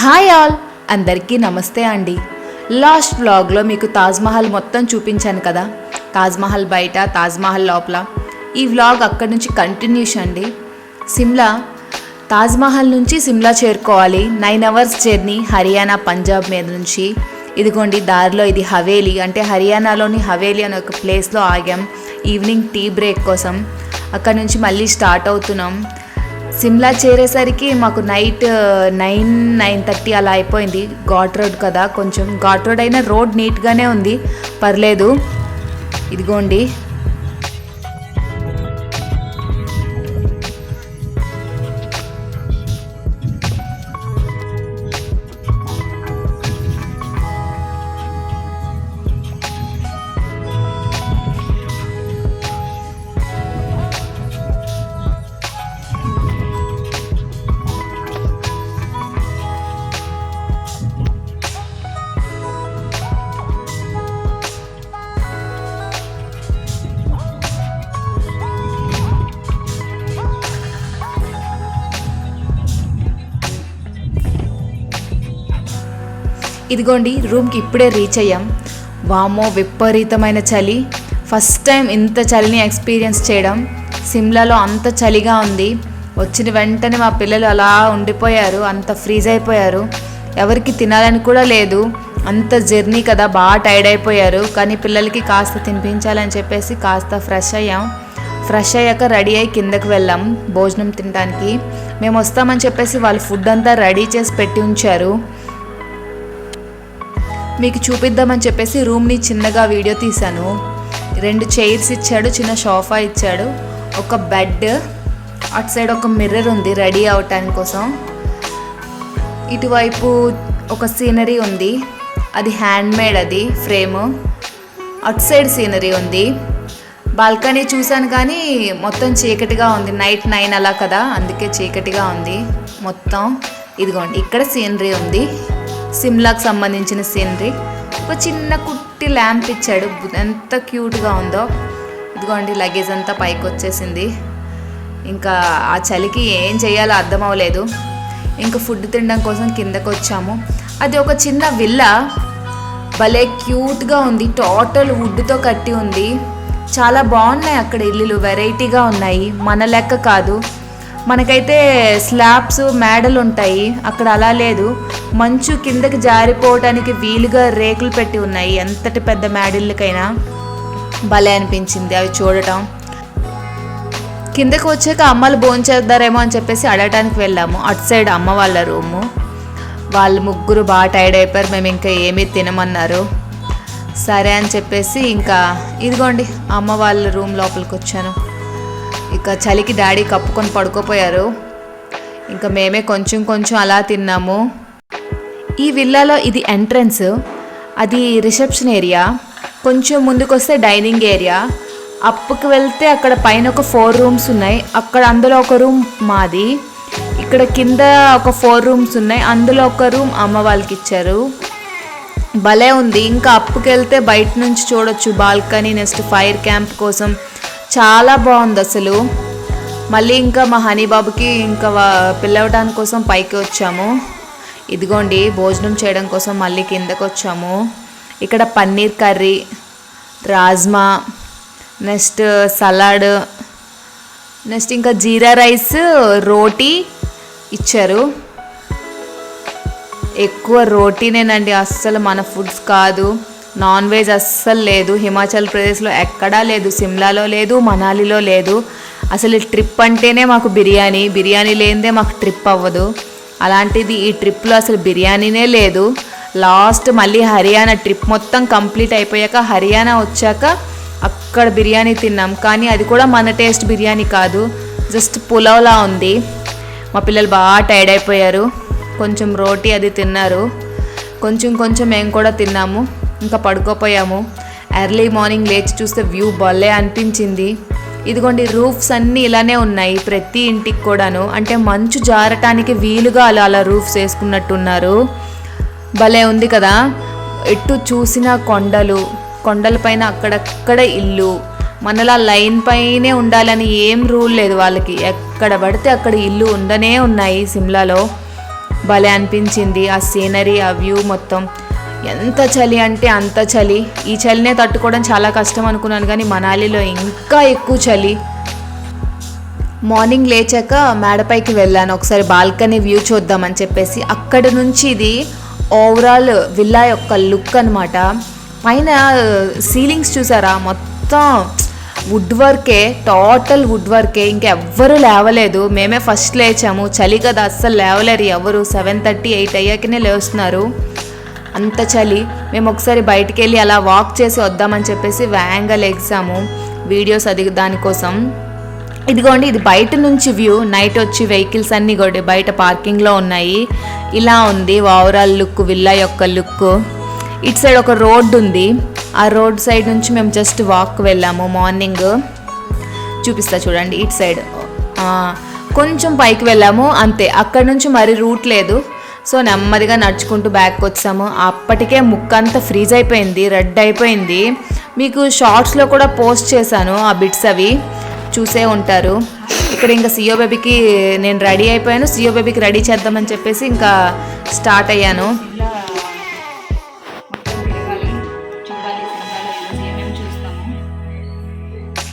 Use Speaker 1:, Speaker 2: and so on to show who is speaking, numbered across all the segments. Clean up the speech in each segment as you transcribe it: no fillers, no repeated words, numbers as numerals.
Speaker 1: Hi all, అందరికీ నమస్తే అండి. లాస్ట్ వ్లాగ్లో మీకు తాజ్మహల్ మొత్తం చూపించాను కదా, తాజ్మహల్ బయట, తాజ్మహల్ లోపల. ఈ వ్లాగ్ అక్కడి నుంచి కంటిన్యూషన్ అండి. సిమ్లా, తాజ్మహల్ నుంచి సిమ్లా చేరుకోవాలి. 9 hours జర్నీ హర్యానా పంజాబ్ మీద నుంచి. ఇదిగోండి దారిలో ఇది హవేలీ, అంటే హర్యానాలోని హవేలీ అనే ఒక ప్లేస్లో ఆగాం ఈవినింగ్ టీ బ్రేక్ కోసం. అక్కడ నుంచి మళ్ళీ స్టార్ట్ అవుతున్నాం. సిమ్లా చేరేసరికి మాకు నైట్ 9-9:30 అలా అయిపోయింది. ఘాట్ రోడ్ కదా, కొంచెం ఘాట్ రోడ్ అయినా రోడ్ నీట్గానే ఉంది, పర్లేదు. ఇదిగోండి ఇదిగోండి రూమ్కి ఇప్పుడే రీచ్ అయ్యాం. వామో విపరీతమైన చలి, ఫస్ట్ టైం ఇంత చలిని ఎక్స్పీరియన్స్ చేయడం. సిమ్లాలో అంత చలిగా ఉంది. వచ్చిన వెంటనే మా పిల్లలు అలా ఉండిపోయారు, అంత ఫ్రీజ్ అయిపోయారు. ఎవరికి తినాలని కూడా లేదు, అంత జర్నీ కదా, బాగా టైర్డ్ అయిపోయారు. కానీ పిల్లలకి కాస్త తినిపించాలని చెప్పేసి కాస్త ఫ్రెష్ అయ్యాం. ఫ్రెష్ అయ్యాక రెడీ అయ్యి కిందకి వెళ్ళాం భోజనం తినడానికి. మేము వస్తామని చెప్పేసి వాళ్ళు ఫుడ్ అంతా రెడీ చేసి పెట్టి ఉంచారు. మీకు చూపిద్దామని చెప్పేసి రూమ్ని చిన్నగా వీడియో తీశాను. 2 చైర్స్ ఇచ్చాడు, చిన్న సోఫా ఇచ్చాడు, ఒక బెడ్, అటు సైడ్ ఒక మిర్రర్ ఉంది రెడీ అవటానికి కోసం. ఇటువైపు ఒక సీనరీ ఉంది, అది హ్యాండ్మేడ్, అది ఫ్రేమ్. అటు సైడ్ సీనరీ ఉంది. బాల్కనీ చూశాను కానీ మొత్తం చీకటిగా ఉంది, నైట్ 9 అలా కదా, అందుకే చీకటిగా ఉంది మొత్తం. ఇదిగోండి ఇక్కడ సీనరీ ఉంది, సిమ్లాకు సంబంధించిన సీనరీ. ఒక చిన్న కుట్టి ల్యాంప్ ఇచ్చాడు, ఎంత క్యూట్గా ఉందో. ఇదిగోండి లగేజ్ అంతా పైకి వచ్చేసింది. ఇంకా ఆ చలికి ఏం చేయాలో అర్థం అవ్వలేదు. ఇంకా ఫుడ్ తినడం కోసం కిందకు వచ్చాము. అది ఒక చిన్న విల్లా, భలే క్యూట్గా ఉంది, టోటల్ వుడ్తో కట్టి ఉంది. చాలా బాగున్నాయి అక్కడ ఇల్లులు, వెరైటీగా ఉన్నాయి, మన లెక్క కాదు. మనకైతే స్లాబ్స్ మేడలు ఉంటాయి, అక్కడ అలా లేదు. మంచు కిందకి జారిపోవటానికి వీలుగా రేకులు పెట్టి ఉన్నాయి, ఎంతటి పెద్ద మేడళ్ళకైనా. భలే అనిపించింది అవి చూడటం. కిందకి వచ్చాక అమ్మలు భోంచేద్దారేమో అని చెప్పేసి అడగటానికి వెళ్ళాము. అటు సైడ్ అమ్మ వాళ్ళ రూము. వాళ్ళు ముగ్గురు బాగా టైర్డ్ అయిపోయారు, మేము ఇంకా ఏమీ తినమన్నారు. సరే అని చెప్పేసి ఇంకా ఇదిగోండి అమ్మ వాళ్ళ రూమ్ లోపలికి వచ్చాను. ఇక చలికి డాడీ కప్పుకొని పడుకోపోయారు. ఇంకా మేమే కొంచెం కొంచెం అలా తిన్నాము. ఈ విల్లాలో ఇది ఎంట్రన్స్, అది రిసెప్షన్ ఏరియా. కొంచెం ముందుకు వస్తే డైనింగ్ ఏరియా. అప్పుకి వెళ్తే అక్కడ పైన ఒక 4 rooms ఉన్నాయి, అక్కడ అందులో ఒక రూమ్ మాది. ఇక్కడ కింద ఒక 4 rooms ఉన్నాయి, అందులో ఒక రూమ్ అమ్మ వాళ్ళకి ఇచ్చారు. భలే ఉంది. ఇంకా అప్పుకి వెళ్తే బయట నుంచి చూడొచ్చు బాల్కనీ, నెక్స్ట్ ఫైర్ క్యాంప్ కోసం చాలా బాగుంది అసలు. మళ్ళీ ఇంకా మా హనీ బాబుకి ఇంకా పిల్లవటానికి కోసం పైకి వచ్చాము. ఇదిగోండి భోజనం చేయడం కోసం మళ్ళీ కిందకు వచ్చాము. ఇక్కడ paneer curry, rajma, next salad, next ఇంకా జీరా రైస్, రోటీ ఇచ్చారు. ఎక్కువ రోటీనేనండి, అస్సలు మన ఫుడ్స్ కాదు. నాన్ వెజ్ అస్సలు లేదు. హిమాచల్ ప్రదేశ్లో ఎక్కడా లేదు, సిమ్లాలో లేదు, మనాలిలో లేదు. అసలు ట్రిప్ అంటేనే మాకు బిర్యానీ, బిర్యానీ లేనిదే మాకు ట్రిప్ అవ్వదు. అలాంటిది ఈ ట్రిప్లో అసలు బిర్యానీనే లేదు. లాస్ట్ మళ్ళీ హర్యానా ట్రిప్ మొత్తం కంప్లీట్ అయిపోయాక హర్యానా వచ్చాక అక్కడ బిర్యానీ తిన్నాం. కానీ అది కూడా మన టేస్ట్ బిర్యానీ కాదు, జస్ట్ పులావ్లా ఉంది. మా పిల్లలు బాగా టైర్డ్ అయిపోయారు, కొంచెం రోటీ అది తిన్నారు, కొంచెం కొంచెం మేము కూడా తిన్నాము. ఇంకా పడుకోపోయాము. ఎర్లీ మార్నింగ్ లేచి చూస్తే వ్యూ భలే అనిపించింది. ఇదిగోండి రూఫ్స్ అన్నీ ఇలానే ఉన్నాయి ప్రతి ఇంటికి కూడాను, అంటే మంచు జారటానికి వీలుగా అలా అలా రూఫ్స్ వేసుకున్నట్టున్నారు. భలే ఉంది కదా. ఎటు చూసినా కొండలు, కొండలపైన అక్కడక్కడ ఇల్లు. మనలా లైన్ పైనే ఉండాలని ఏం రూల్ లేదు వాళ్ళకి, ఎక్కడ పడితే అక్కడ ఇల్లు ఉండనే ఉన్నాయి సిమ్లాలో. భలే అనిపించింది ఆ సీనరీ, ఆ వ్యూ మొత్తం. ఎంత చలి అంటే అంత చలి. ఈ చలినే తట్టుకోవడం చాలా కష్టం అనుకున్నాను, కానీ మనాలిలో ఇంకా ఎక్కువ చలి. మార్నింగ్ లేచాక మేడపైకి వెళ్ళాను, ఒకసారి బాల్కనీ వ్యూ చూద్దామని చెప్పేసి. అక్కడి నుంచి ఇది ఓవరాల్ విల్లా యొక్క లుక్ అనమాట. పైన సీలింగ్స్ చూసారా, మొత్తం వుడ్ వర్కే, టోటల్ వుడ్ వర్కే. ఇంకెవ్వరూ లేవలేదు, మేమే ఫస్ట్ లేచాము. చలి కదా, అస్సలు లేవలేరు ఎవరు. 7:30, 8 అయ్యాకనే లేస్తున్నారు, అంత చలి. మేము ఒకసారి బయటికి వెళ్ళి అలా వాక్ చేసి వద్దామని చెప్పేసి వేగంగా లెగ్సాము, వీడియోస్ అది దానికోసం. ఇదిగోండి, ఇది బయట నుంచి వ్యూ. నైట్ వచ్చి వెహికల్స్ అన్నీ కూడా బయట పార్కింగ్లో ఉన్నాయి. ఇలా ఉంది ఓవరాల్ లుక్, విల్లా యొక్క లుక్. ఇటు సైడ్ ఒక రోడ్డు ఉంది, ఆ రోడ్ సైడ్ నుంచి మేము జస్ట్ వాక్ వెళ్ళాము మార్నింగ్. చూపిస్తా చూడండి, ఇటు సైడ్ కొంచెం పైకి వెళ్ళాము అంతే. అక్కడ నుంచి మరి రూట్ లేదు, సో నెమ్మదిగా నడుచుకుంటూ బ్యాక్ వచ్చాము. అప్పటికే ముక్కంతా ఫ్రీజ్ అయిపోయింది, రెడ్ అయిపోయింది. మీకు షార్ట్స్లో కూడా పోస్ట్ చేశాను ఆ బిట్స్, అవి చూసే ఉంటారు. ఇక్కడ ఇంకా సియో బేబీకి నేను రెడీ అయిపోయాను, సియో బేబీకి రెడీ చేద్దామని చెప్పేసి ఇంకా స్టార్ట్ అయ్యాను.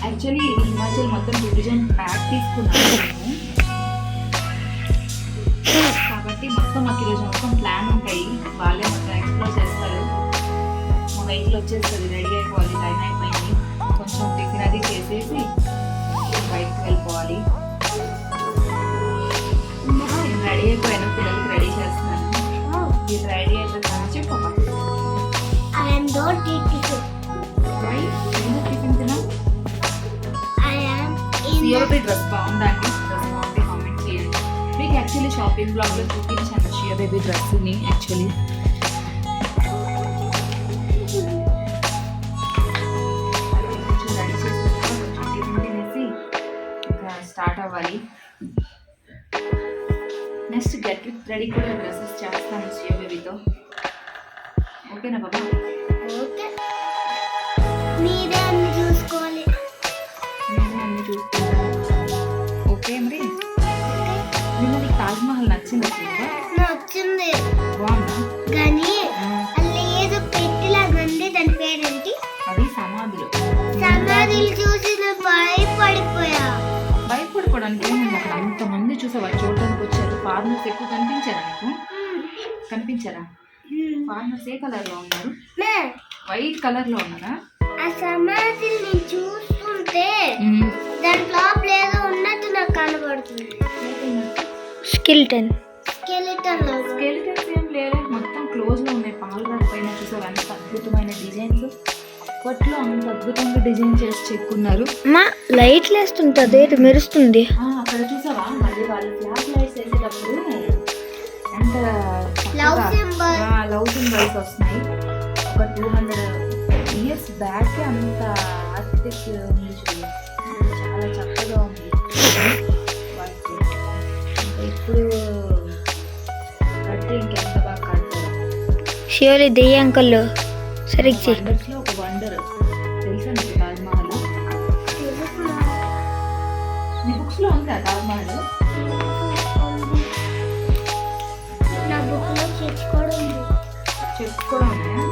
Speaker 1: యాక్చువల్లీ హిమాచల్ మొత్తం డివిజన్ ప్యాక్ తీసుకున్నాను కాబట్టి మొత్తం మాకు ఈరోజు మొత్తం ప్లాన్ ఉంటాయి, వాళ్ళే మొత్తం ఎక్స్ప్లోర్ చేస్తారు. మా వెహికల్ వచ్చేస్తుంది, రెడీ అయిపోవాలి, టైం అయిపోయింది. కొంచెం టిఫిన్ అది చేసేసి బయటకు వెళ్ళిపోవాలి. నేను రెడీ అయిపోయాను, పిల్లలకి రెడీ చేస్తున్నాను. మీరు రెడీ అయిపోతాను చెప్పు. టిఫిన్ తినా? సియోబీ డ్రెస్ బాగుందా అండి? డ్రెస్ బాగుంది, కామెంట్ చేయండి. మీకు యాక్చువల్లీ షాపింగ్ బ్లాగ్లో చూపించాను షియో బేబీ డ్రెస్ని. యాక్చువల్లీ రెడీ చేసుకుంటా, కొంచెం టిఫిన్ తినేసి ఇంకా స్టార్ట్ అవ్వాలి. నెక్స్ట్ గెట్ విత్ రెడీ కూడా డ్రెస్సెస్ చేస్తాను షియో బేబీతో. ఓకేనా బాబా? ఓకే, మీరే అన్ని చూసుకోవాలి. నేనే అన్ని చూసుకుంటాను. ఓకే మరి. నిన్న నీకు తాజ్మహల్ నచ్చింది? నచ్చింది, బాగుందా? కానీ అలా ఏదో పెట్టిలాగా ఉంది, దాని పేరేంటి? అది సమాధులు. సమాధులు చూసి నేను భయపడిపోయా. భయపడిపోవడానికి ఏముంది, అక్కడ అంతమంది చూసావా, చూడడానికి వచ్చారు. ఫారినర్స్ ఎక్కువ కనిపించారా నీకు? కనిపించారా? ఫారినర్స్ ఏ కలర్ లో ఉన్నారు? వైట్ కలర్ లో ఉన్నారా? ఆ సమాధిని చూస్తుంటే దాని లోపల ఏదో ఉన్నట్టు నాకు కనబడుతుంది. స్కెలిటన్స్ ఏం లేదు, మొత్తం క్లోజ్ లో ఉన్నాయి. పాలరాతి పైన చూసారు అంత అద్భుతమైన డిజైన్స్. అప్పట్లో అంత అద్భుతంగా డిజైన్ చేసి చెక్కున్నారు. మా లైట్లు వేస్తుంటది, మెరుస్తుంది. అక్కడ చూసావా, మళ్ళీ వాళ్ళు ఫ్లాష్ లైట్స్ వేసేటప్పుడు ఎంత లవ్ సింబల్స్ వస్తున్నాయి. ఒక 200 years బ్యాక్ అంత ఆర్కిటెక్చర్ ఉంది చూడండి, చాలా చక్కగా ఉంది. ఇప్పుడు కడితే ఇంకెంత బాగా కడతారు. షియోలి దెయ్యంకల్లో సరిగ్గా వండర్స్లో ఒక వండర్ తెలుసా నీకు తాజ్మహల్? నీ బుక్స్లో ఉందా తాజ్మహల్? నా బుక్లో చెట్స్ కూడా ఉన్నాయా?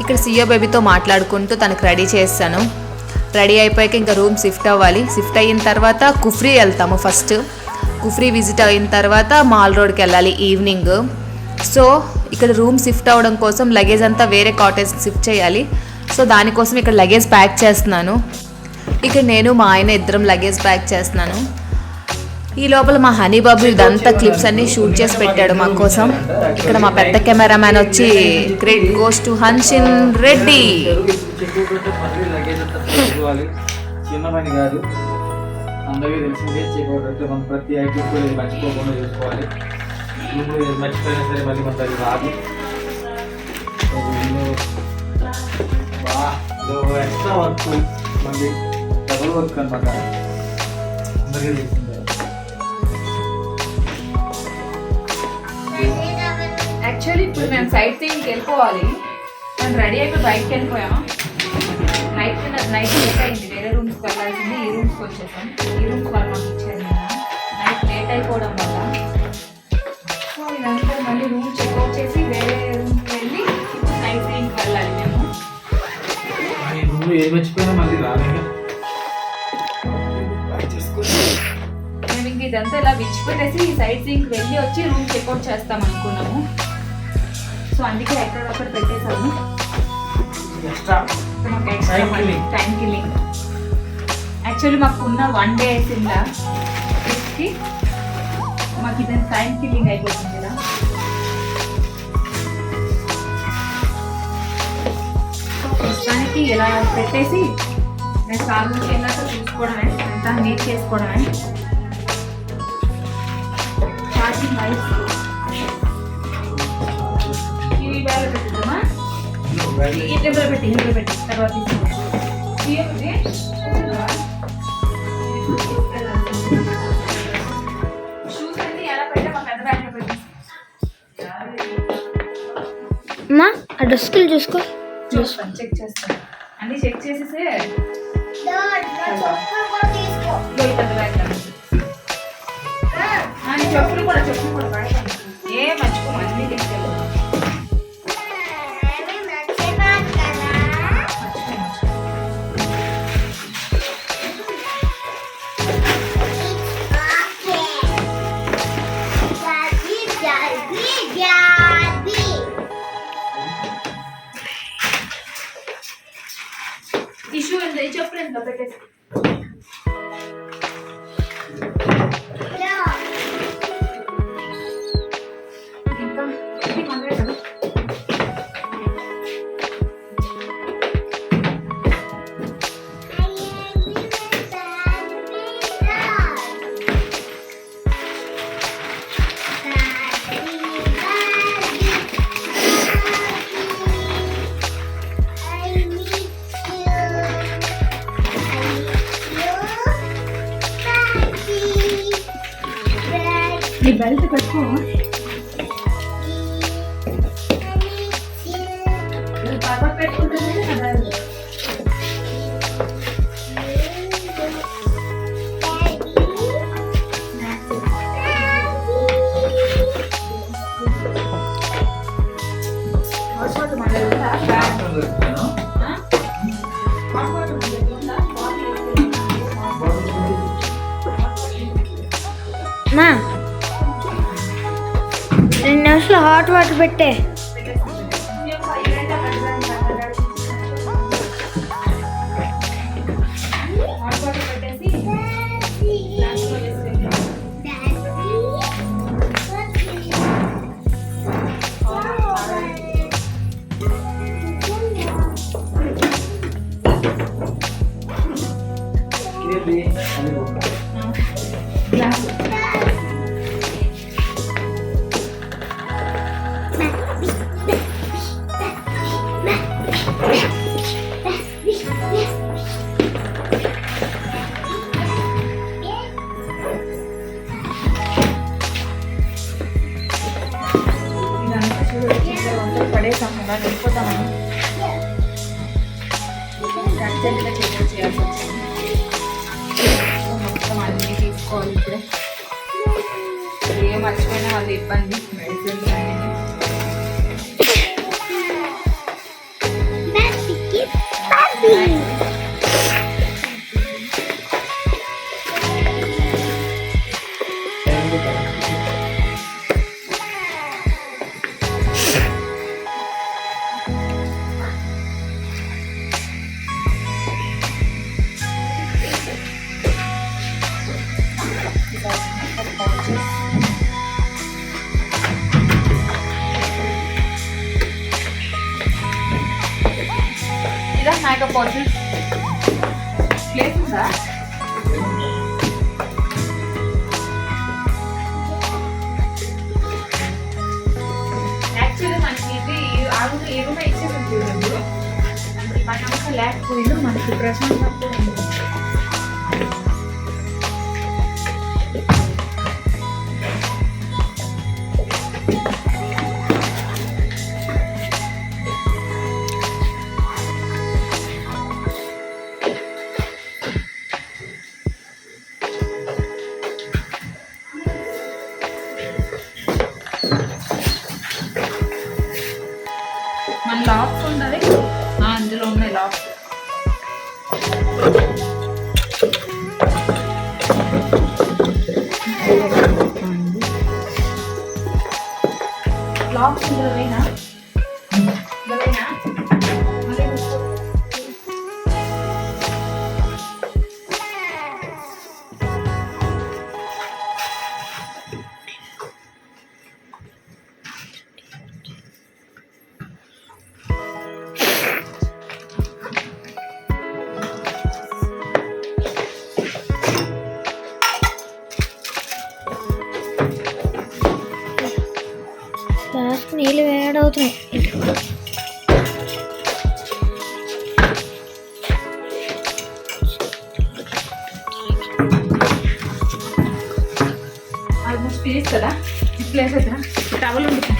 Speaker 1: ఇక్కడ సియో బేబీతో మాట్లాడుకుంటూ తనకు రెడీ చేస్తాను. రెడీ అయిపోయాక ఇంకా రూమ్ షిఫ్ట్ అవ్వాలి. షిఫ్ట్ అయిన తర్వాత కుఫ్రీ వెళ్తాము. ఫస్ట్ కుఫ్రీ విజిట్ అయిన తర్వాత మాల్ రోడ్కి వెళ్ళాలి ఈవినింగ్. సో ఇక్కడ రూమ్ షిఫ్ట్ అవ్వడం కోసం లగేజ్ అంతా వేరే కాటేజ్ షిఫ్ట్ చేయాలి. సో దానికోసం ఇక్కడ లగేజ్ ప్యాక్ చేస్తున్నాను. ఇక్కడ నేను మా ఆయన ఇద్దరం లగేజ్ ప్యాక్ చేస్తున్నాను. ఈ లోపల మా హనీ బాబు ఇదంతా క్లిప్స్ అన్ని షూట్ చేసి పెట్టాడు మా కోసం. ఇక్కడ మా పెద్ద కెమెరామ్యాన్ వచ్చి క్రెడిట్ గోస్ టు హన్షిన్ రెడ్డి.
Speaker 2: చిన్న పని కాదు, అందరికీ తెలిసిందే. మనం ప్రతి ఐటమ్ కూడా మర్చిపోకుండా చూసుకోవాలి. ఇప్పుడు మర్చిపోయినా సరే మళ్ళీ మనకి రాదు. ఎక్స్ట్రా వర్క్, మళ్ళీ డబుల్ వర్క్ అనమాట, అందరికీ తెలిసిందే.
Speaker 1: యాక్చువల్లీ ఇప్పుడు మేము సైట్ సీయింగ్కి వెళ్ళిపోవాలి. మేము రెడీ అయిపోయి బయటకు వెళ్ళిపోయాం. నైట్ లేట్ అయింది, వేరే రూమ్ రూమ్స్కి వెళ్ళాల్సింది ఈ రూమ్స్కి వచ్చేసాం. ఈ రూమ్స్ వాళ్ళు మాకు ఇచ్చారు నైట్ లేట్ అయిపోవడం వల్ల. సో ఇదంతా మళ్ళీ రూమ్ చెక్అవుట్ చేసి వేరే రూమ్కి వెళ్ళి ఇప్పుడు సైట్ సీయింగ్కి వెళ్ళాలి మేము.
Speaker 2: ఈ రూమ్లో ఏది మర్చిపోయినా మళ్ళీ రాలేదు.
Speaker 1: మేము ఇంక ఇదంతా ఇలా విడిచిపెట్టేసి ఈ సైట్ సీయింగ్కి వెళ్ళి వచ్చి రూమ్ చెక్అవుట్ చేస్తాం అనుకున్నాము. సో అందుకే ఎక్కడొక్కడ పెట్టేశాము.
Speaker 2: ఎక్స్ట్రా
Speaker 1: మాకు ఎక్స్ట్రా టైం కిల్లింగ్. యాక్చువల్లీ మాకు ఉన్న 1 డే సిమ్లా ట్రిప్కి మాకు ఇదంతా టైం కిల్లింగ్ అయిపోతుంది కదా. ప్రస్తుతానికి ఇలా పెట్టేసి నేను సాగుకి వెళ్ళాక చూసుకోవడమే, అంతా నీట్ చేసుకోవడమే. ఛార్జింగ్ వైస్ ఇవి వేళ పెట్టుదామా, ఈ టేబుల్ పెట్టి తర్వాత షూస్ అన్ని ఎలా పెట్టా మా పెద్ద బ్యాగ్లో పెట్టి
Speaker 3: అమ్మా ఆ డ్రెస్సులు చూసుకో.
Speaker 1: చూస్తాను, చెక్ చేస్తాను. అన్ని చెక్ చేసేసే పెద్ద బ్యాగ్ చెప్పులు కూడా పడతాను. ఏ మర్చిపోము, అన్ని తీసుకెళ్ళి టిష్యూ ఎంత చెప్పులు ఎంత పెట్టేసి ఇంకా ఇది మనమే కదా. నీ బెల్ట్ పెట్టుకో. పాప పెట్టుకుంటుంది కదా.
Speaker 3: అమ్మా 2 నిమిషాలు హాట్ వాటర్ పెట్టే.
Speaker 1: పడేసాము వెళ్ళిపోతామని అర్జెంట్గా చేయాల్సి వచ్చింది. మొత్తం అన్నీ తీసుకోవాలి ఇప్పుడే. ఏ మర్చిపోయినా వాళ్ళు ఇబ్బంది. మెడిసిన్స్ అన్నీ మేకప్ పౌడర్ ప్లేస్ ఉందా? యాక్చువల్లీ మనకి ఇది ఆల్రెడీ ఏమైనా ఇచ్చేసి ఉంటుంది. మనకు లేకపోయింది, మనకి ప్రశాంతంగా ఉంది. లాక్స్ ఉండాలి. అందులో ఉన్నాయి లాక్స్. లాక్స్ ఇందులోవేనా?
Speaker 3: లాస్ట్ నీళ్ళు వేడవుతున్నాయి.
Speaker 1: ఆల్మోస్ట్ ఫినిష్ కదా. ఇట్లా వేసేద్దా టవల్ ఉంది.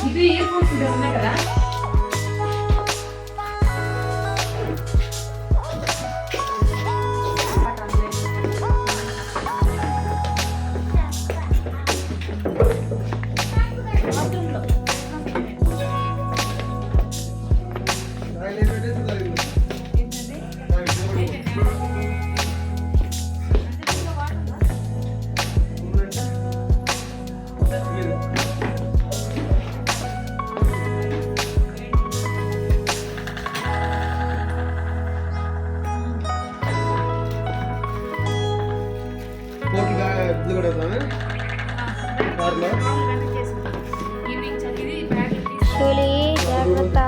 Speaker 1: ఇది ఇయర్ ఫోన్స్ ఉన్నాయి కదా.
Speaker 3: సోలి జాగ్రత్త.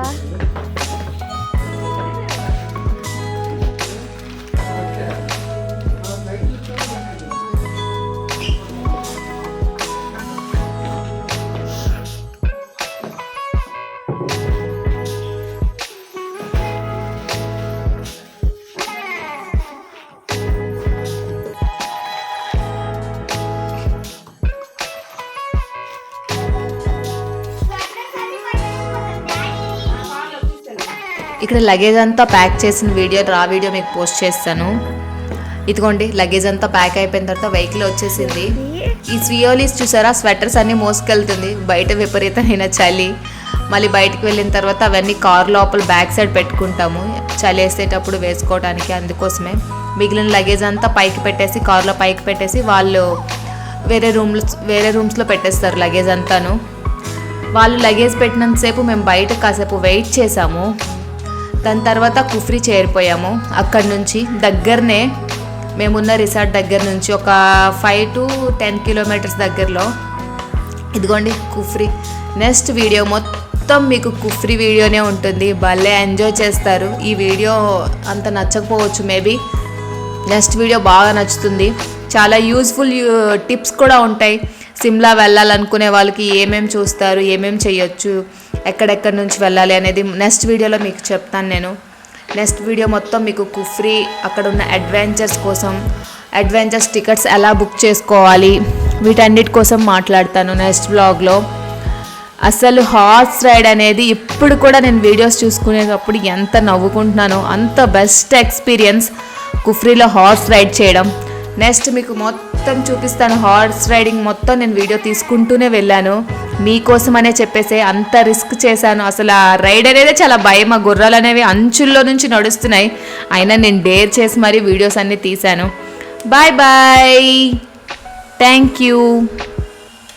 Speaker 1: ఇక్కడ లగేజ్ అంతా ప్యాక్ చేసిన వీడియో మీకు పోస్ట్ చేస్తాను. ఇదిగోండి లగేజ్ అంతా ప్యాక్ అయిపోయిన తర్వాత వెహికల్ వచ్చేసింది. ఈ స్వియోలీస్ చూసారా, స్వెటర్స్ అన్నీ మోసుకెళ్తుంది. బయట విపరీతమైన చలి. మళ్ళీ బయటకు వెళ్ళిన తర్వాత అవన్నీ కార్ లోపల బ్యాక్ సైడ్ పెట్టుకుంటాము చలి వేసేటప్పుడు వేసుకోవడానికి. అందుకోసమే మిగిలిన లగేజ్ అంతా పైకి పెట్టేసి కార్లో పైకి పెట్టేసి వాళ్ళు వేరే రూమ్స్లో పెట్టేస్తారు లగేజ్ అంతాను. వాళ్ళు లగేజ్ పెట్టినంతసేపు మేము బయట కాసేపు వెయిట్ చేసాము. దాని తర్వాత కుఫ్రీ చేరిపోయాము. అక్కడి నుంచి దగ్గరనే మేమున్న రిసార్ట్ దగ్గర నుంచి ఒక 5 to 10 kilometers దగ్గరలో. ఇదిగోండి కుఫ్రీ. నెక్స్ట్ వీడియో మొత్తం మీకు కుఫ్రీ వీడియోనే ఉంటుంది. భలే ఎంజాయ్ చేస్తారు. ఈ వీడియో అంత నచ్చకపోవచ్చు, మేబీ నెక్స్ట్ వీడియో బాగా నచ్చుతుంది. చాలా యూజ్ఫుల్ టిప్స్ కూడా ఉంటాయి. సిమ్లా వెళ్ళాలనుకునే వాళ్ళకి ఏమేమి చూస్తారు, ఏమేమి చేయొచ్చు, ఎక్కడెక్కడి నుంచి వెళ్ళాలి అనేది నెక్స్ట్ వీడియోలో మీకు చెప్తాను నేను. నెక్స్ట్ వీడియో మొత్తం మీకు కుఫ్రీ అక్కడ ఉన్న అడ్వెంచర్స్ టికెట్స్ ఎలా బుక్ చేసుకోవాలి వీటన్నిటి కోసం మాట్లాడతాను నెక్స్ట్ వ్లాగ్లో. అసలు హార్స్ రైడ్ అనేది ఇప్పుడు కూడా నేను వీడియోస్ చూసుకునేటప్పుడు ఎంత నవ్వుకుంటున్నానో, అంత బెస్ట్ ఎక్స్పీరియన్స్ కుఫ్రీలో హార్స్ రైడ్ చేయడం. నెక్స్ట్ మీకు మొత్తం చూపిస్తాను. హార్స్ రైడింగ్ మొత్తం నేను వీడియో తీసుకుంటూనే వెళ్ళాను మీకోసమనే చెప్పేసి. అంత రిస్క్ చేశాను. అసలు ఆ రైడ్ అనేది చాలా భయం. ఆ గుర్రాలు అనేవి అంచుల్లో నుంచి నడుస్తున్నాయి. అయినా నేను డేర్ చేసి మరీ వీడియోస్ అన్నీ తీశాను. Bye bye, thank you.